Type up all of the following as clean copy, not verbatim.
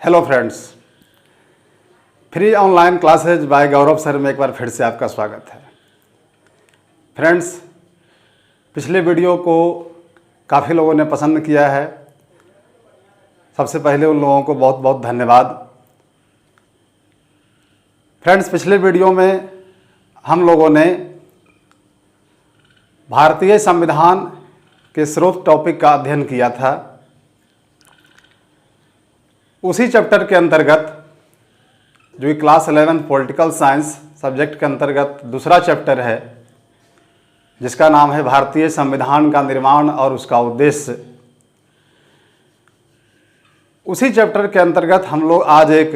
Hello friends, free online classes by Gaurav sir में एक बार फिर से आपका स्वागत है। फ्रेंड्स, पिछले वीडियो को काफ़ी लोगों ने पसंद किया है। सबसे पहले उन लोगों को बहुत बहुत धन्यवाद। फ्रेंड्स, पिछले वीडियो में हम लोगों ने भारतीय संविधान के स्रोत टॉपिक का अध्ययन किया था। उसी चैप्टर के अंतर्गत जो कि क्लास 11 पॉलिटिकल साइंस सब्जेक्ट के अंतर्गत दूसरा चैप्टर है, जिसका नाम है भारतीय संविधान का निर्माण और उसका उद्देश्य। उसी चैप्टर के अंतर्गत हम लोग आज एक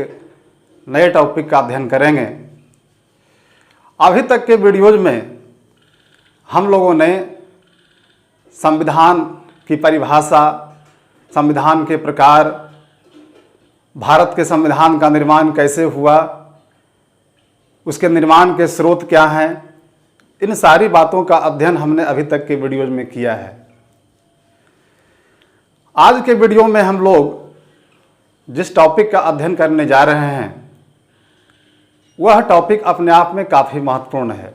नए टॉपिक का अध्ययन करेंगे। अभी तक के वीडियोज में हम लोगों ने संविधान की परिभाषा, संविधान के प्रकार, भारत के संविधान का निर्माण कैसे हुआ, उसके निर्माण के स्रोत क्या हैं, इन सारी बातों का अध्ययन हमने अभी तक के वीडियोज में किया है। आज के वीडियो में हम लोग जिस टॉपिक का अध्ययन करने जा रहे हैं वह टॉपिक अपने आप में काफ़ी महत्वपूर्ण है।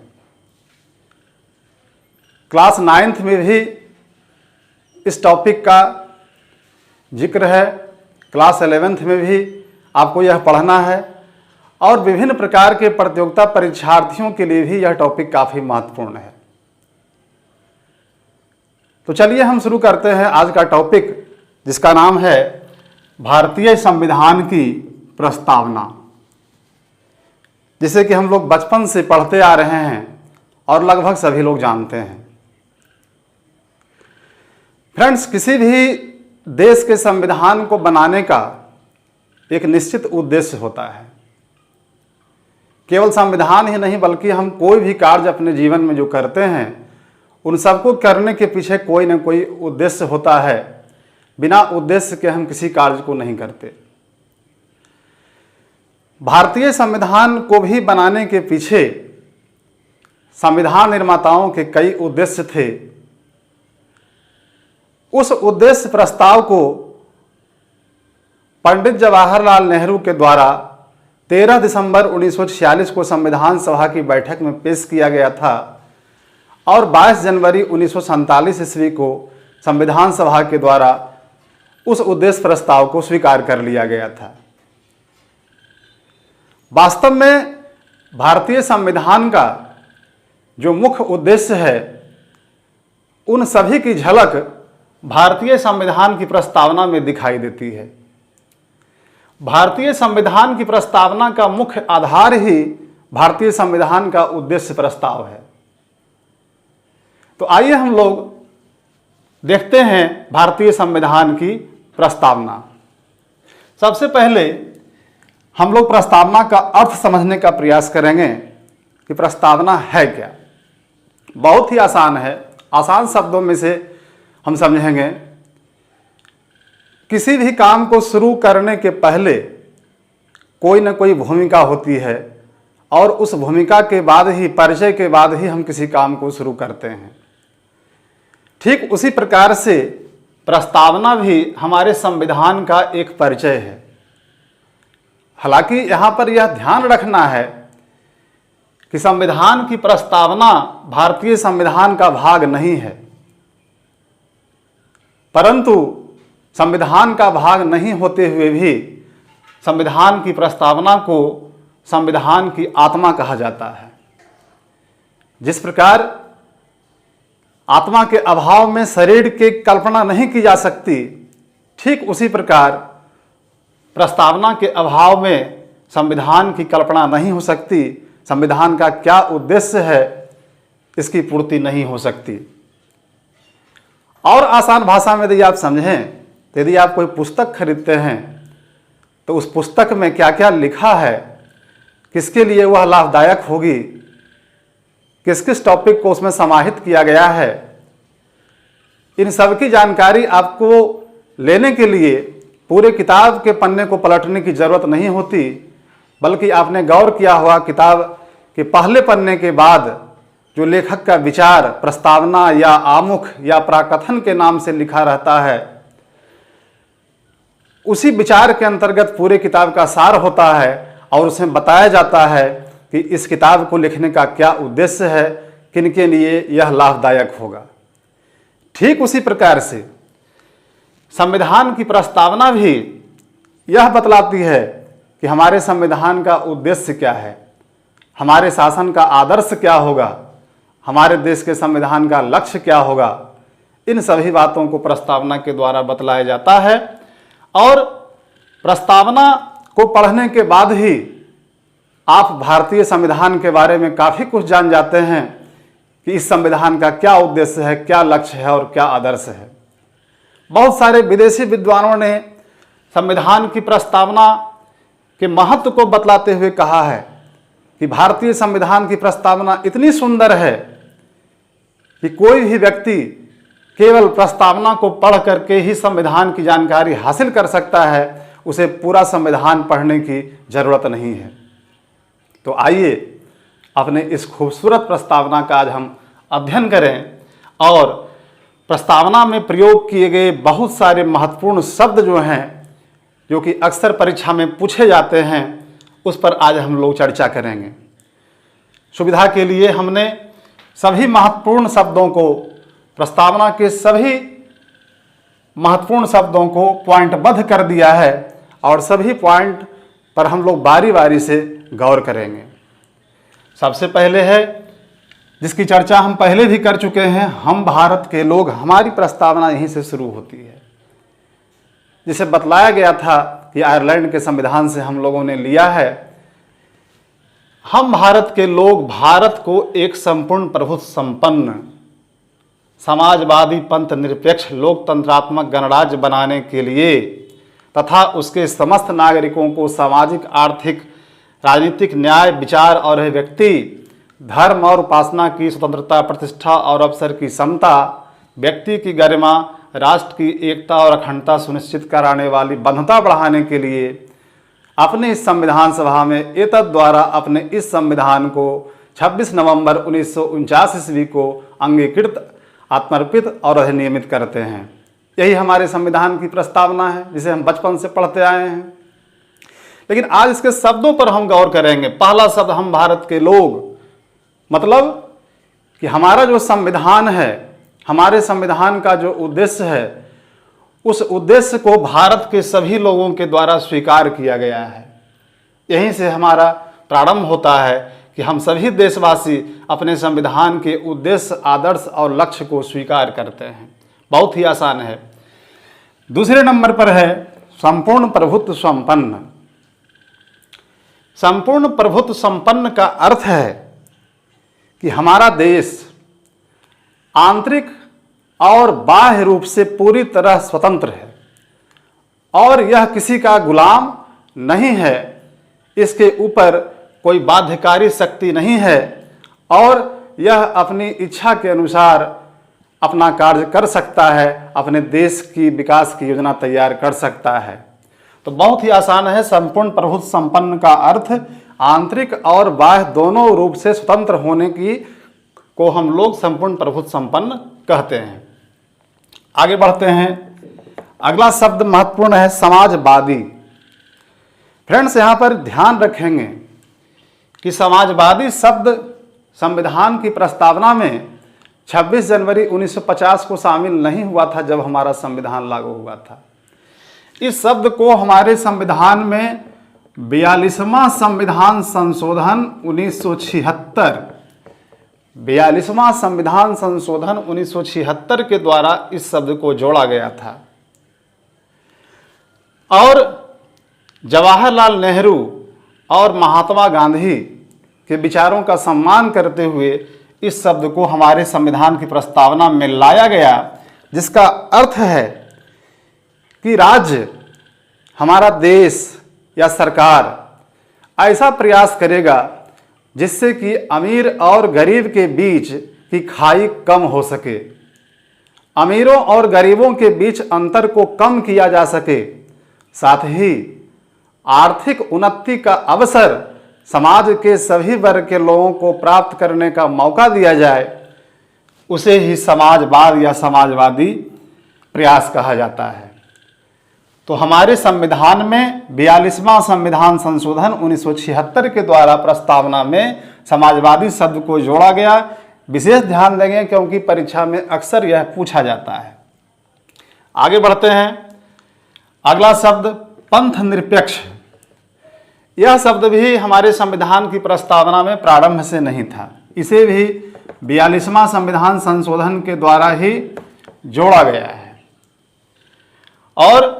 क्लास 9th में भी इस टॉपिक का जिक्र है, क्लास 11th में भी आपको यह पढ़ना है और विभिन्न प्रकार के प्रतियोगिता परीक्षार्थियों के लिए भी यह टॉपिक काफ़ी महत्वपूर्ण है। तो चलिए हम शुरू करते हैं आज का टॉपिक, जिसका नाम है भारतीय संविधान की प्रस्तावना, जिसे कि हम लोग बचपन से पढ़ते आ रहे हैं और लगभग सभी लोग जानते हैं। फ्रेंड्स, किसी भी देश के संविधान को बनाने का एक निश्चित उद्देश्य होता है। केवल संविधान ही नहीं बल्कि हम कोई भी कार्य अपने जीवन में जो करते हैं उन सबको करने के पीछे कोई ना कोई उद्देश्य होता है। बिना उद्देश्य के हम किसी कार्य को नहीं करते। भारतीय संविधान को भी बनाने के पीछे संविधान निर्माताओं के कई उद्देश्य थे। उस उद्देश्य प्रस्ताव को पंडित जवाहरलाल नेहरू के द्वारा 13 दिसंबर 1946 को संविधान सभा की बैठक में पेश किया गया था और 22 जनवरी 1947 ईस्वी को संविधान सभा के द्वारा उस उद्देश्य प्रस्ताव को स्वीकार कर लिया गया था। वास्तव में भारतीय संविधान का जो मुख्य उद्देश्य है उन सभी की झलक भारतीय संविधान की प्रस्तावना में दिखाई देती है। भारतीय संविधान की प्रस्तावना का मुख्य आधार ही भारतीय संविधान का उद्देश्य प्रस्ताव है। तो आइए हम लोग देखते हैं भारतीय संविधान की प्रस्तावना। सबसे पहले हम लोग प्रस्तावना का अर्थ समझने का प्रयास करेंगे कि प्रस्तावना है क्या। बहुत ही आसान है। आसान शब्दों में से हम समझेंगे, किसी भी काम को शुरू करने के पहले कोई ना कोई भूमिका होती है और उस भूमिका के बाद ही, परिचय के बाद ही हम किसी काम को शुरू करते हैं। ठीक उसी प्रकार से प्रस्तावना भी हमारे संविधान का एक परिचय है। हालांकि यहाँ पर यह ध्यान रखना है कि संविधान की प्रस्तावना भारतीय संविधान का भाग नहीं है, परंतु संविधान का भाग नहीं होते हुए भी संविधान की प्रस्तावना को संविधान की आत्मा कहा जाता है। जिस प्रकार आत्मा के अभाव में शरीर की कल्पना नहीं की जा सकती, ठीक उसी प्रकार प्रस्तावना के अभाव में संविधान की कल्पना नहीं हो सकती। संविधान का क्या उद्देश्य है इसकी पूर्ति नहीं हो सकती। और आसान भाषा में यदि आप समझें, तो यदि आप कोई पुस्तक खरीदते हैं तो उस पुस्तक में क्या क्या लिखा है, किसके लिए वह लाभदायक होगी, किस किस टॉपिक को उसमें समाहित किया गया है, इन सब की जानकारी आपको लेने के लिए पूरे किताब के पन्ने को पलटने की ज़रूरत नहीं होती, बल्कि आपने गौर किया हुआ किताब के पहले पन्ने के बाद जो लेखक का विचार प्रस्तावना या आमुख या प्राकथन के नाम से लिखा रहता है, उसी विचार के अंतर्गत पूरे किताब का सार होता है और उसमें बताया जाता है कि इस किताब को लिखने का क्या उद्देश्य है, किनके लिए यह लाभदायक होगा। ठीक उसी प्रकार से संविधान की प्रस्तावना भी यह बतलाती है कि हमारे संविधान का उद्देश्य क्या है, हमारे शासन का आदर्श क्या होगा, हमारे देश के संविधान का लक्ष्य क्या होगा। इन सभी बातों को प्रस्तावना के द्वारा बतलाया जाता है और प्रस्तावना को पढ़ने के बाद ही आप भारतीय संविधान के बारे में काफ़ी कुछ जान जाते हैं कि इस संविधान का क्या उद्देश्य है, क्या लक्ष्य है और क्या आदर्श है। बहुत सारे विदेशी विद्वानों ने संविधान की प्रस्तावना के महत्व को बतलाते हुए कहा है कि भारतीय संविधान की प्रस्तावना इतनी सुंदर है कि कोई भी व्यक्ति केवल प्रस्तावना को पढ़ करके ही संविधान की जानकारी हासिल कर सकता है, उसे पूरा संविधान पढ़ने की जरूरत नहीं है। तो आइए अपने इस खूबसूरत प्रस्तावना का आज हम अध्ययन करें और प्रस्तावना में प्रयोग किए गए बहुत सारे महत्वपूर्ण शब्द जो हैं, जो कि अक्सर परीक्षा में पूछे जाते हैं, उस पर आज हम लोग चर्चा करेंगे। सुविधा के लिए हमने सभी महत्वपूर्ण शब्दों को, प्रस्तावना के सभी महत्वपूर्ण शब्दों को पॉइंटबद्ध कर दिया है और सभी पॉइंट पर हम लोग बारी बारी से गौर करेंगे। सबसे पहले है, जिसकी चर्चा हम पहले भी कर चुके हैं, हम भारत के लोग, हमारी प्रस्तावना यहीं से शुरू होती है, जिसे बतलाया गया था कि आयरलैंड के संविधान से हम लोगों ने लिया है। हम भारत के लोग भारत को एक संपूर्ण प्रभुत्व संपन्न समाजवादी पंथ निरपेक्ष लोकतंत्रात्मक गणराज्य बनाने के लिए तथा उसके समस्त नागरिकों को सामाजिक, आर्थिक, राजनीतिक न्याय, विचार और अभिव्यक्ति, धर्म और उपासना की स्वतंत्रता, प्रतिष्ठा और अवसर की समता, व्यक्ति की गरिमा, राष्ट्र की एकता और अखंडता सुनिश्चित कराने वाली बंधुता बढ़ाने के लिए अपने इस संविधान सभा में एतद द्वारा अपने इस संविधान को 26 नवंबर 1949 ईस्वी को अंगीकृत, आत्मर्पित और अधिनियमित करते हैं। यही हमारे संविधान की प्रस्तावना है, जिसे हम बचपन से पढ़ते आए हैं। लेकिन आज इसके शब्दों पर हम गौर करेंगे। पहला शब्द, हम भारत के लोग, मतलब कि हमारा जो संविधान है, हमारे संविधान का जो उद्देश्य है, उस उद्देश्य को भारत के सभी लोगों के द्वारा स्वीकार किया गया है। यहीं से हमारा प्रारंभ होता है कि हम सभी देशवासी अपने संविधान के उद्देश्य, आदर्श और लक्ष्य को स्वीकार करते हैं। बहुत ही आसान है। दूसरे नंबर पर है संपूर्ण प्रभुत्व संपन्न। संपूर्ण प्रभुत्व संपन्न का अर्थ है कि हमारा देश आंतरिक और बाह्य रूप से पूरी तरह स्वतंत्र है और यह किसी का गुलाम नहीं है, इसके ऊपर कोई बाध्यकारी शक्ति नहीं है और यह अपनी इच्छा के अनुसार अपना कार्य कर सकता है, अपने देश की विकास की योजना तैयार कर सकता है। तो बहुत ही आसान है। संपूर्ण प्रभुत्व संपन्न का अर्थ आंतरिक और बाह्य दोनों रूप से स्वतंत्र होने की को हम लोग संपूर्ण प्रभुत्व संपन्न कहते हैं। आगे बढ़ते हैं। अगला शब्द महत्वपूर्ण है, समाजवादी। फ्रेंड्स, यहाँ पर ध्यान रखेंगे कि समाजवादी शब्द संविधान की प्रस्तावना में 26 जनवरी 1950 को शामिल नहीं हुआ था, जब हमारा संविधान लागू हुआ था। इस शब्द को हमारे संविधान में 42वां संविधान संशोधन 1976, 42वां संविधान संशोधन 1976 के द्वारा इस शब्द को जोड़ा गया था और जवाहरलाल नेहरू और महात्मा गांधी के विचारों का सम्मान करते हुए इस शब्द को हमारे संविधान की प्रस्तावना में लाया गया, जिसका अर्थ है कि राज्य, हमारा देश या सरकार ऐसा प्रयास करेगा जिससे कि अमीर और गरीब के बीच की खाई कम हो सके, अमीरों और गरीबों के बीच अंतर को कम किया जा सके, साथ ही आर्थिक उन्नति का अवसर समाज के सभी वर्ग के लोगों को प्राप्त करने का मौका दिया जाए, उसे ही समाजवाद या समाजवादी प्रयास कहा जाता है। तो हमारे संविधान में 42वां संविधान संशोधन 1976 के द्वारा प्रस्तावना में समाजवादी शब्द को जोड़ा गया। विशेष ध्यान देंगे क्योंकि परीक्षा में अक्सर यह पूछा जाता है। आगे बढ़ते हैं। अगला शब्द पंथ निरपेक्ष। यह शब्द भी हमारे संविधान की प्रस्तावना में प्रारंभ से नहीं था, इसे भी 42वां संविधान संशोधन के द्वारा ही जोड़ा गया है और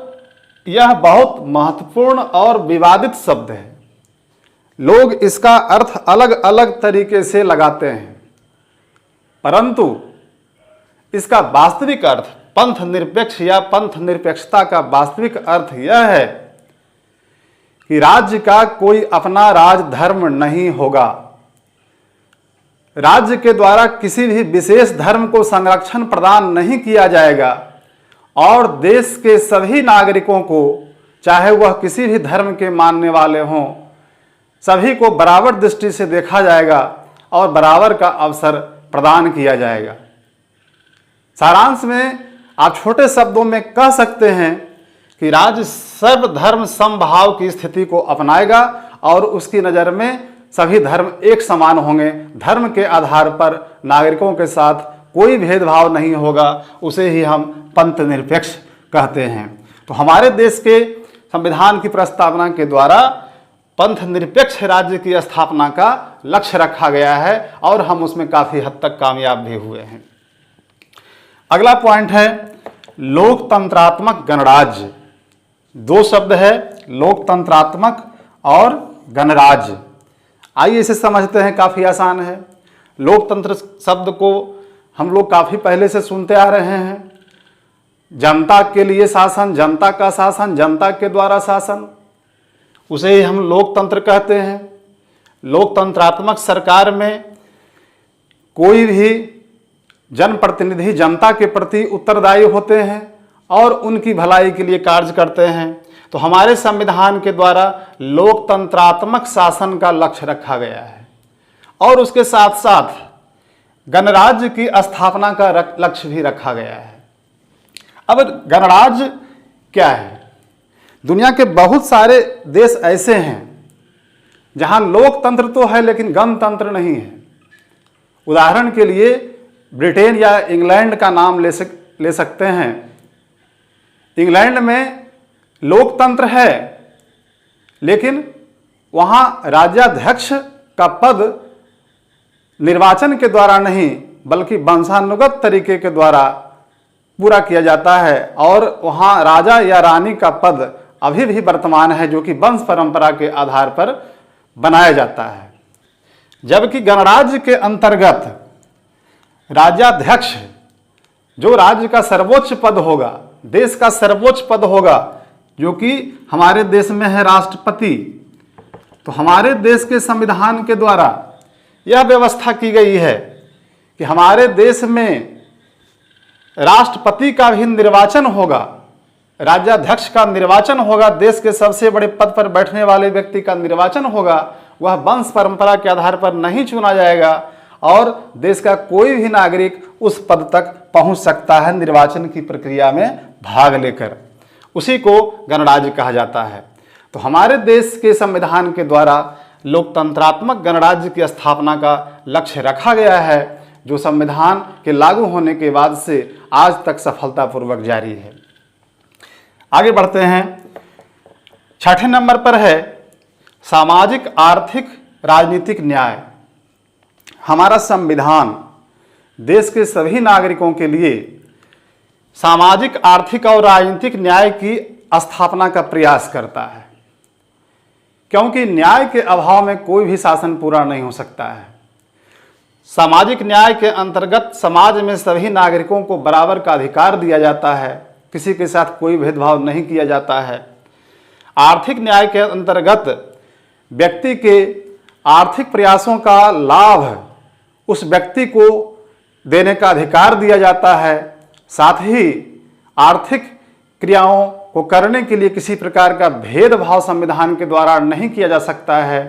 यह बहुत महत्वपूर्ण और विवादित शब्द है। लोग इसका अर्थ अलग अलग तरीके से लगाते हैं, परंतु इसका वास्तविक अर्थ, पंथ निरपेक्ष या पंथ निरपेक्षता का वास्तविक अर्थ यह है कि राज्य का कोई अपना राज धर्म नहीं होगा। राज्य के द्वारा किसी भी विशेष धर्म को संरक्षण प्रदान नहीं किया जाएगा और देश के सभी नागरिकों को, चाहे वह किसी भी धर्म के मानने वाले हों, सभी को बराबर दृष्टि से देखा जाएगा और बराबर का अवसर प्रदान किया जाएगा। सारांश में आप छोटे शब्दों में कह सकते हैं कि राज्य सर्वधर्म समभाव की स्थिति को अपनाएगा और उसकी नज़र में सभी धर्म एक समान होंगे। धर्म के आधार पर नागरिकों के साथ कोई भेदभाव नहीं होगा, उसे ही हम पंथ निरपेक्ष कहते हैं। तो हमारे देश के संविधान की प्रस्तावना के द्वारा पंथ निरपेक्ष राज्य की स्थापना का लक्ष्य रखा गया है और हम उसमें काफ़ी हद तक कामयाब भी हुए हैं। अगला पॉइंट है लोकतंत्रात्मक गणराज्य। दो शब्द है, लोकतंत्रात्मक और गणराज्य। आइए इसे समझते हैं, काफ़ी आसान है। लोकतंत्र शब्द को हम लोग काफ़ी पहले से सुनते आ रहे हैं। जनता के लिए शासन, जनता का शासन, जनता के द्वारा शासन, उसे ही हम लोकतंत्र कहते हैं। लोकतंत्रात्मक सरकार में कोई भी जनप्रतिनिधि जनता के प्रति उत्तरदायी होते हैं और उनकी भलाई के लिए कार्य करते हैं। तो हमारे संविधान के द्वारा लोकतंत्रात्मक शासन का लक्ष्य रखा गया है और उसके साथ साथ गणराज्य की स्थापना का लक्ष्य भी रखा गया है। अब गणराज्य क्या है? दुनिया के बहुत सारे देश ऐसे हैं जहां लोकतंत्र तो है लेकिन गणतंत्र नहीं है। उदाहरण के लिए ब्रिटेन या इंग्लैंड का नाम ले सकते हैं। इंग्लैंड में लोकतंत्र है लेकिन वहाँ राज्याध्यक्ष का पद निर्वाचन के द्वारा नहीं बल्कि वंशानुगत तरीके के द्वारा पूरा किया जाता है और वहाँ राजा या रानी का पद अभी भी वर्तमान है जो कि वंश परंपरा के आधार पर बनाया जाता है। जबकि गणराज्य के अंतर्गत राज्याध्यक्ष जो राज्य का सर्वोच्च पद होगा, देश का सर्वोच्च पद होगा, जो कि हमारे देश में है राष्ट्रपति। तो हमारे देश के संविधान के द्वारा यह व्यवस्था की गई है कि हमारे देश में राष्ट्रपति का भी निर्वाचन होगा, राज्याध्यक्ष का निर्वाचन होगा, देश के सबसे बड़े पद पर बैठने वाले व्यक्ति का निर्वाचन होगा। वह वंश परंपरा के आधार पर नहीं चुना जाएगा और देश का कोई भी नागरिक उस पद तक पहुंच सकता है निर्वाचन की प्रक्रिया में भाग लेकर। उसी को गणराज्य कहा जाता है। तो हमारे देश के संविधान के द्वारा लोकतंत्रात्मक गणराज्य की स्थापना का लक्ष्य रखा गया है जो संविधान के लागू होने के बाद से आज तक सफलतापूर्वक जारी है। आगे बढ़ते हैं। छठे नंबर पर है सामाजिक आर्थिक राजनीतिक न्याय। हमारा संविधान देश के सभी नागरिकों के लिए सामाजिक आर्थिक और राजनीतिक न्याय की स्थापना का प्रयास करता है, क्योंकि न्याय के अभाव में कोई भी शासन पूरा नहीं हो सकता है। सामाजिक न्याय के अंतर्गत समाज में सभी नागरिकों को बराबर का अधिकार दिया जाता है, किसी के साथ कोई भेदभाव नहीं किया जाता है। आर्थिक न्याय के अंतर्गत व्यक्ति के आर्थिक प्रयासों का लाभ उस व्यक्ति को देने का अधिकार दिया जाता है। साथ ही आर्थिक क्रियाओं को करने के लिए किसी प्रकार का भेदभाव संविधान के द्वारा नहीं किया जा सकता है।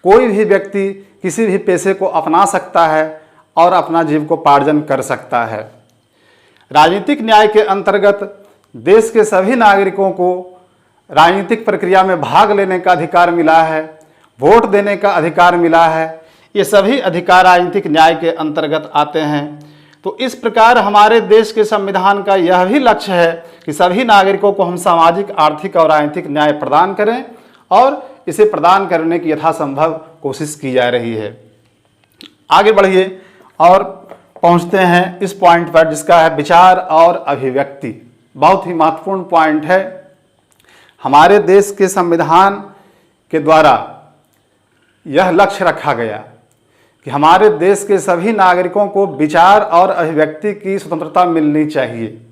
कोई भी व्यक्ति किसी भी पेशे को अपना सकता है और अपना जीविकोपार्जन कर सकता है। राजनीतिक न्याय के अंतर्गत देश के सभी नागरिकों को राजनीतिक प्रक्रिया में भाग लेने का अधिकार मिला है, वोट देने का अधिकार मिला है। ये सभी अधिकार राजनीतिक न्याय के अंतर्गत आते हैं। तो इस प्रकार हमारे देश के संविधान का यह भी लक्ष्य है कि सभी नागरिकों को हम सामाजिक, आर्थिक और राजनीतिक न्याय प्रदान करें, और इसे प्रदान करने की यथासंभव कोशिश की जा रही है। आगे बढ़िए और पहुंचते हैं इस पॉइंट पर, जिसका है विचार और अभिव्यक्ति। बहुत ही महत्वपूर्ण पॉइंट है। हमारे देश के संविधान के द्वारा यह लक्ष्य रखा गया कि हमारे देश के सभी नागरिकों को विचार और अभिव्यक्ति की स्वतंत्रता मिलनी चाहिए।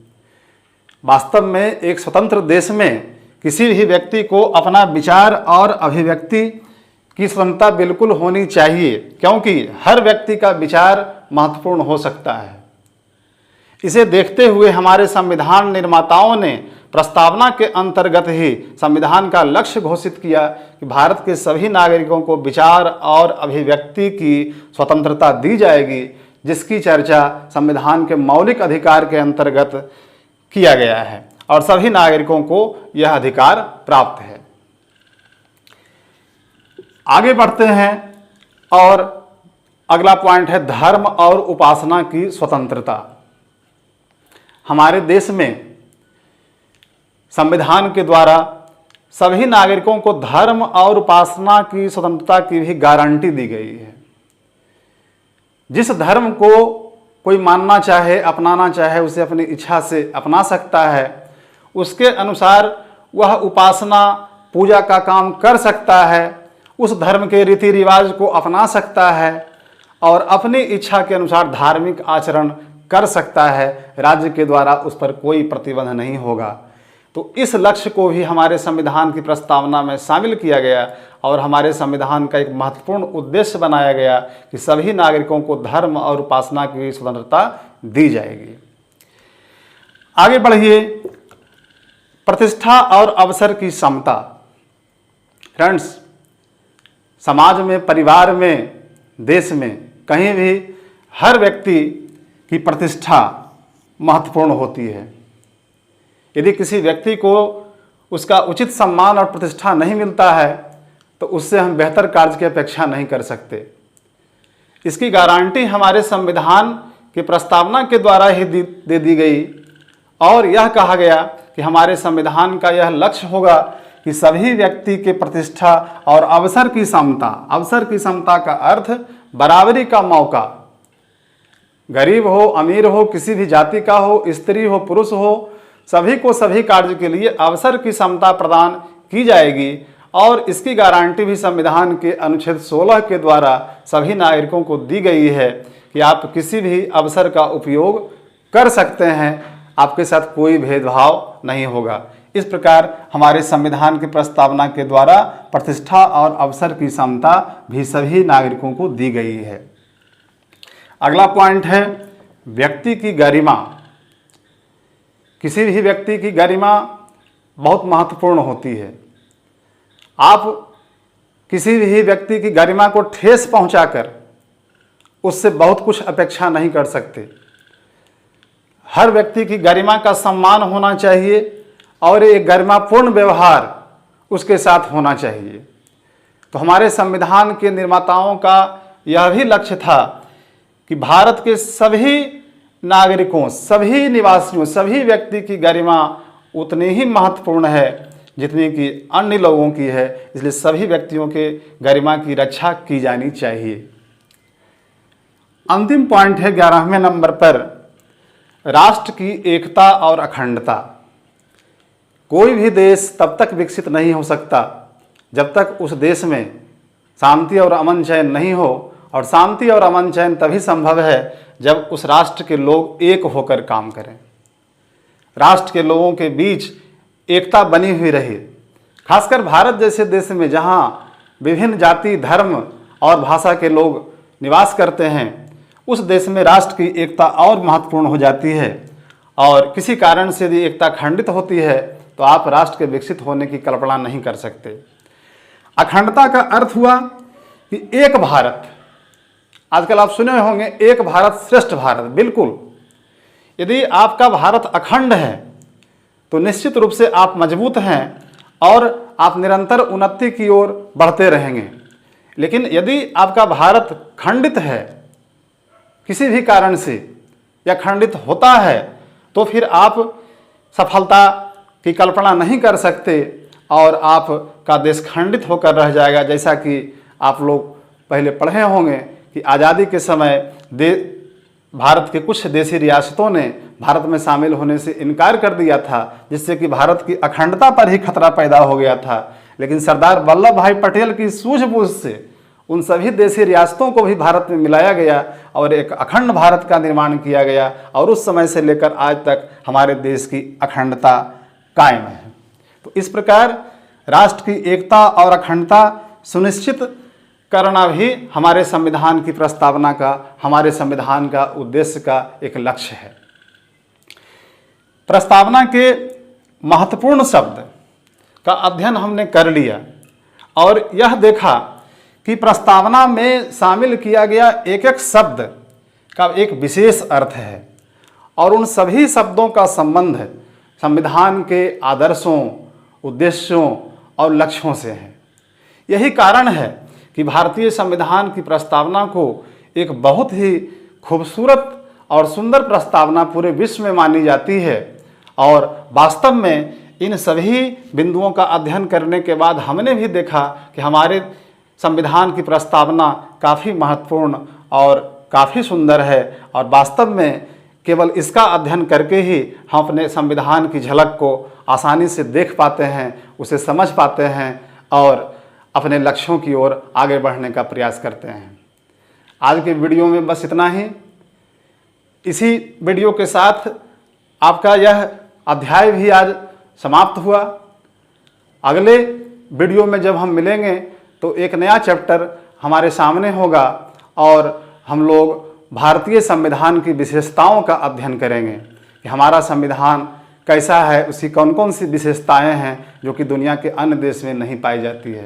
वास्तव में एक स्वतंत्र देश में किसी भी व्यक्ति को अपना विचार और अभिव्यक्ति की स्वतंत्रता बिल्कुल होनी चाहिए, क्योंकि हर व्यक्ति का विचार महत्वपूर्ण हो सकता है। इसे देखते हुए हमारे संविधान निर्माताओं ने प्रस्तावना के अंतर्गत ही संविधान का लक्ष्य घोषित किया कि भारत के सभी नागरिकों को विचार और अभिव्यक्ति की स्वतंत्रता दी जाएगी, जिसकी चर्चा संविधान के मौलिक अधिकार के अंतर्गत किया गया है और सभी नागरिकों को यह अधिकार प्राप्त है। आगे बढ़ते हैं और अगला पॉइंट है धर्म और उपासना की स्वतंत्रता। हमारे देश में संविधान के द्वारा सभी नागरिकों को धर्म और उपासना की स्वतंत्रता की भी गारंटी दी गई है। जिस धर्म को कोई मानना चाहे, अपनाना चाहे, उसे अपनी इच्छा से अपना सकता है। उसके अनुसार वह उपासना, पूजा का काम कर सकता है, उस धर्म के रीति रिवाज को अपना सकता है और अपनी इच्छा के अनुसार धार्मिक आचरण कर सकता है। राज्य के द्वारा उस पर कोई प्रतिबंध नहीं होगा। तो इस लक्ष्य को भी हमारे संविधान की प्रस्तावना में शामिल किया गया और हमारे संविधान का एक महत्वपूर्ण उद्देश्य बनाया गया कि सभी नागरिकों को धर्म और उपासना की स्वतंत्रता दी जाएगी। आगे बढ़िए, प्रतिष्ठा और अवसर की समता। फ्रेंड्स, समाज में, परिवार में, देश में, कहीं भी हर व्यक्ति की प्रतिष्ठा महत्वपूर्ण होती है। यदि किसी व्यक्ति को उसका उचित सम्मान और प्रतिष्ठा नहीं मिलता है तो उससे हम बेहतर कार्य की अपेक्षा नहीं कर सकते। इसकी गारंटी हमारे संविधान की प्रस्तावना के द्वारा ही दे दी गई और यह कहा गया कि हमारे संविधान का यह लक्ष्य होगा कि सभी व्यक्ति के प्रतिष्ठा और अवसर की समता। अवसर की समता का अर्थ बराबरी का मौका। गरीब हो, अमीर हो, किसी भी जाति का हो, स्त्री हो, पुरुष हो, सभी को सभी कार्य के लिए अवसर की समता प्रदान की जाएगी और इसकी गारंटी भी संविधान के अनुच्छेद 16 के द्वारा सभी नागरिकों को दी गई है कि आप किसी भी अवसर का उपयोग कर सकते हैं, आपके साथ कोई भेदभाव नहीं होगा। इस प्रकार हमारे संविधान की प्रस्तावना के द्वारा प्रतिष्ठा और अवसर की समता भी सभी नागरिकों को दी गई है। अगला पॉइंट है व्यक्ति की गरिमा। किसी भी व्यक्ति की गरिमा बहुत महत्वपूर्ण होती है। आप किसी भी व्यक्ति की गरिमा को ठेस पहुंचाकर उससे बहुत कुछ अपेक्षा नहीं कर सकते। हर व्यक्ति की गरिमा का सम्मान होना चाहिए और एक गरिमापूर्ण व्यवहार उसके साथ होना चाहिए। तो हमारे संविधान के निर्माताओं का यह भी लक्ष्य था कि भारत के सभी नागरिकों, सभी निवासियों, सभी व्यक्ति की गरिमा उतनी ही महत्वपूर्ण है जितनी कि अन्य लोगों की है। इसलिए सभी व्यक्तियों के गरिमा की रक्षा की जानी चाहिए। अंतिम पॉइंट है 11वें नंबर पर राष्ट्र की एकता और अखंडता। कोई भी देश तब तक विकसित नहीं हो सकता जब तक उस देश में शांति और अमन चैन नहीं हो, और शांति और अमन चैन तभी संभव है जब उस राष्ट्र के लोग एक होकर काम करें। राष्ट्र के लोगों के बीच एकता बनी हुई रहे। खासकर भारत जैसे देश में जहाँ विभिन्न जाति, धर्म और भाषा के लोग निवास करते हैं, उस देश में राष्ट्र की एकता और महत्वपूर्ण हो जाती है। और किसी कारण से यदि एकता खंडित होती है तो आप राष्ट्र के विकसित होने की कल्पना नहीं कर सकते। अखंडता का अर्थ हुआ कि एक भारत। आजकल आप सुने होंगे एक भारत श्रेष्ठ भारत। बिल्कुल, यदि आपका भारत अखंड है तो निश्चित रूप से आप मजबूत हैं और आप निरंतर उन्नति की ओर बढ़ते रहेंगे। लेकिन यदि आपका भारत खंडित है किसी भी कारण से या खंडित होता है, तो फिर आप सफलता की कल्पना नहीं कर सकते और आपका देश खंडित होकर रह जाएगा। जैसा कि आप लोग पहले पढ़े होंगे कि आज़ादी के समय भारत के कुछ देशी रियासतों ने भारत में शामिल होने से इनकार कर दिया था, जिससे कि भारत की अखंडता पर ही खतरा पैदा हो गया था। लेकिन सरदार वल्लभ भाई पटेल की सूझबूझ से उन सभी देशी रियासतों को भी भारत में मिलाया गया और एक अखंड भारत का निर्माण किया गया और उस समय से लेकर आज तक हमारे देश की अखंडता कायम है। तो इस प्रकार राष्ट्र की एकता और अखंडता सुनिश्चित करना भी हमारे संविधान की प्रस्तावना का, हमारे संविधान का उद्देश्य का एक लक्ष्य है। प्रस्तावना के महत्वपूर्ण शब्द का अध्ययन हमने कर लिया और यह देखा कि प्रस्तावना में शामिल किया गया एक एक शब्द का एक विशेष अर्थ है और उन सभी शब्दों का संबंध संविधान के आदर्शों, उद्देश्यों और लक्ष्यों से है। यही कारण है कि भारतीय संविधान की प्रस्तावना को एक बहुत ही खूबसूरत और सुंदर प्रस्तावना पूरे विश्व में मानी जाती है। और वास्तव में इन सभी बिंदुओं का अध्ययन करने के बाद हमने भी देखा कि हमारे संविधान की प्रस्तावना काफ़ी महत्वपूर्ण और काफ़ी सुंदर है और वास्तव में केवल इसका अध्ययन करके ही हम अपने संविधान की झलक को आसानी से देख पाते हैं, उसे समझ पाते हैं और अपने लक्ष्यों की ओर आगे बढ़ने का प्रयास करते हैं। आज के वीडियो में बस इतना ही। इसी वीडियो के साथ आपका यह अध्याय भी आज समाप्त हुआ। अगले वीडियो में जब हम मिलेंगे तो एक नया चैप्टर हमारे सामने होगा और हम लोग भारतीय संविधान की विशेषताओं का अध्ययन करेंगे कि हमारा संविधान कैसा है, उसकी कौन कौन सी विशेषताएं हैं जो कि दुनिया के अन्य देश में नहीं पाई जाती है।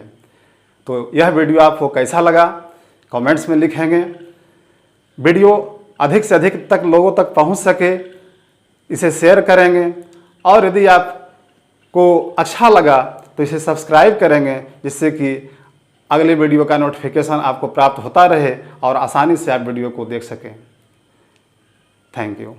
तो यह वीडियो आपको कैसा लगा कमेंट्स में लिखेंगे। वीडियो अधिक से अधिक तक लोगों तक पहुंच सके इसे शेयर करेंगे और यदि आपको अच्छा लगा तो इसे सब्सक्राइब करेंगे, जिससे कि अगले वीडियो का नोटिफिकेशन आपको प्राप्त होता रहे और आसानी से आप वीडियो को देख सकें। Thank you.